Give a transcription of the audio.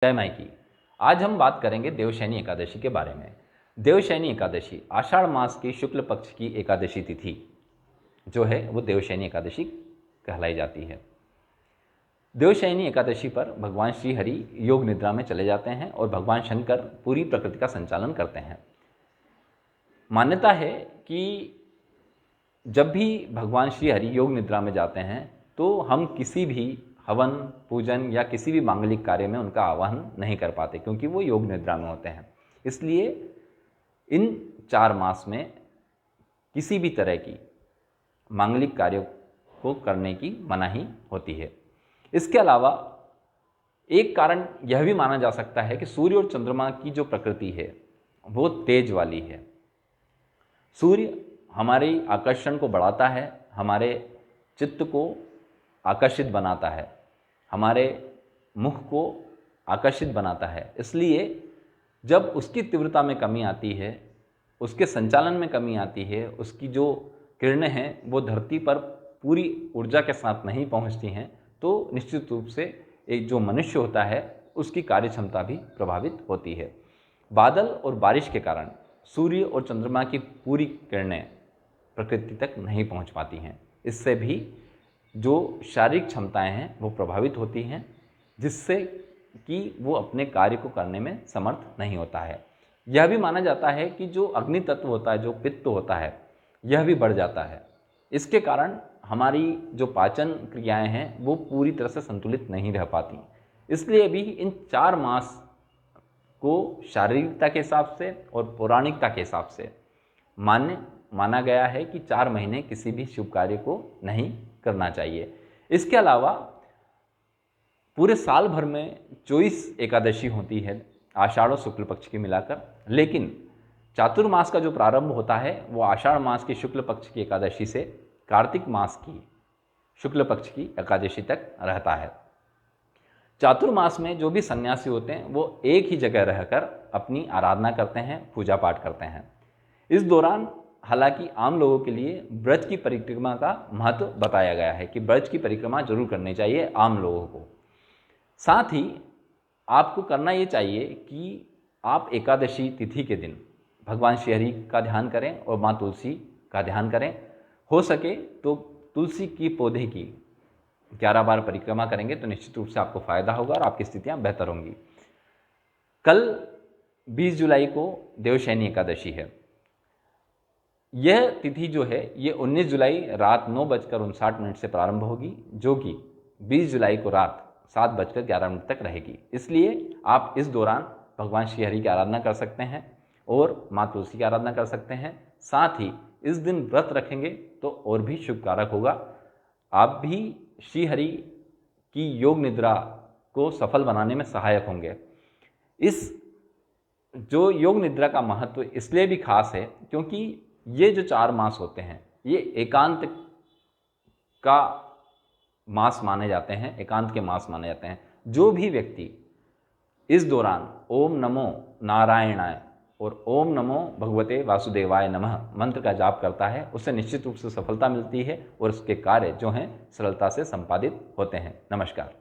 जय माई की। आज हम बात करेंगे देवशयनी एकादशी के बारे में। देवशयनी एकादशी आषाढ़ मास की शुक्ल पक्ष की एकादशी तिथि जो है वो देवशयनी एकादशी कहलाई जाती है। देवशयनी एकादशी पर भगवान श्री हरि योग निद्रा में चले जाते हैं और भगवान शंकर पूरी प्रकृति का संचालन करते हैं। मान्यता है कि जब भी भगवान श्री हरि योग निद्रा में जाते हैं तो हम किसी भी हवन, पूजन या किसी भी मांगलिक कार्य में उनका आवाहन नहीं कर पाते, क्योंकि वो योग निद्रा में होते हैं। इसलिए इन 4 मास में किसी भी तरह की मांगलिक कार्यों को करने की मनाही होती है। इसके अलावा एक कारण यह भी माना जा सकता है कि सूर्य और चंद्रमा की जो प्रकृति है वो तेज वाली है। सूर्य हमारे आकर्षण को बढ़ाता है, हमारे चित्त को आकर्षित बनाता है, हमारे मुख को आकर्षित बनाता है। इसलिए जब उसकी तीव्रता में कमी आती है, उसके संचालन में कमी आती है, उसकी जो किरणें हैं वो धरती पर पूरी ऊर्जा के साथ नहीं पहुंचती हैं, तो निश्चित रूप से एक जो मनुष्य होता है उसकी कार्य क्षमता भी प्रभावित होती है। बादल और बारिश के कारण सूर्य और चंद्रमा की पूरी किरणें प्रकृति तक नहीं पहुंच पाती हैं। इससे भी जो शारीरिक क्षमताएं हैं वो प्रभावित होती हैं, जिससे कि वो अपने कार्य को करने में समर्थ नहीं होता है। यह भी माना जाता है कि जो अग्नि तत्व होता है, जो पित्त होता है, यह भी बढ़ जाता है। इसके कारण हमारी जो पाचन क्रियाएं हैं वो पूरी तरह से संतुलित नहीं रह पाती। इसलिए भी इन 4 मास को शारीरिकता के हिसाब से और पौराणिकता के हिसाब से माना गया है कि 4 महीने किसी भी शुभ कार्य को नहीं करना चाहिए। इसके अलावा पूरे साल भर में 24 एकादशी होती है आषाढ़ और शुक्ल पक्ष की मिलाकर, लेकिन चातुर्मास का जो प्रारंभ होता है वो आषाढ़ मास की शुक्ल पक्ष की एकादशी से कार्तिक मास की शुक्ल पक्ष की एकादशी तक रहता है। चातुर्मास में जो भी सन्यासी होते हैं वो एक ही जगह रहकर अपनी आराधना करते हैं, पूजा पाठ करते हैं। इस दौरान हालांकि आम लोगों के लिए ब्रज की परिक्रमा का महत्व बताया गया है कि ब्रज की परिक्रमा जरूर करनी चाहिए आम लोगों को। साथ ही आपको करना ये चाहिए कि आप एकादशी तिथि के दिन भगवान श्री हरि का ध्यान करें और माँ तुलसी का ध्यान करें। हो सके तो तुलसी की पौधे की 11 बार परिक्रमा करेंगे तो निश्चित रूप से आपको फायदा होगा और आपकी स्थितियाँ बेहतर होंगी। कल 20 जुलाई को देवशयनी एकादशी है। यह तिथि जो है ये 19 जुलाई रात 9:59 से प्रारंभ होगी, जो कि 20 जुलाई को रात 7:11 तक रहेगी। इसलिए आप इस दौरान भगवान श्री हरि की आराधना कर सकते हैं और माँ तुलसी की आराधना कर सकते हैं। साथ ही इस दिन व्रत रखेंगे तो और भी शुभ कारक होगा। आप भी श्री हरि की योग निद्रा को सफल बनाने में सहायक होंगे। इस जो योग निद्रा का महत्व इसलिए भी खास है क्योंकि ये जो 4 मास होते हैं ये एकांत का मास माने जाते हैं, एकांत के मास माने जाते हैं। जो भी व्यक्ति इस दौरान ओम नमो नारायणाय और ओम नमो भगवते वासुदेवाय नमः मंत्र का जाप करता है उसे निश्चित रूप से सफलता मिलती है और उसके कार्य जो हैं सरलता से संपादित होते हैं। नमस्कार।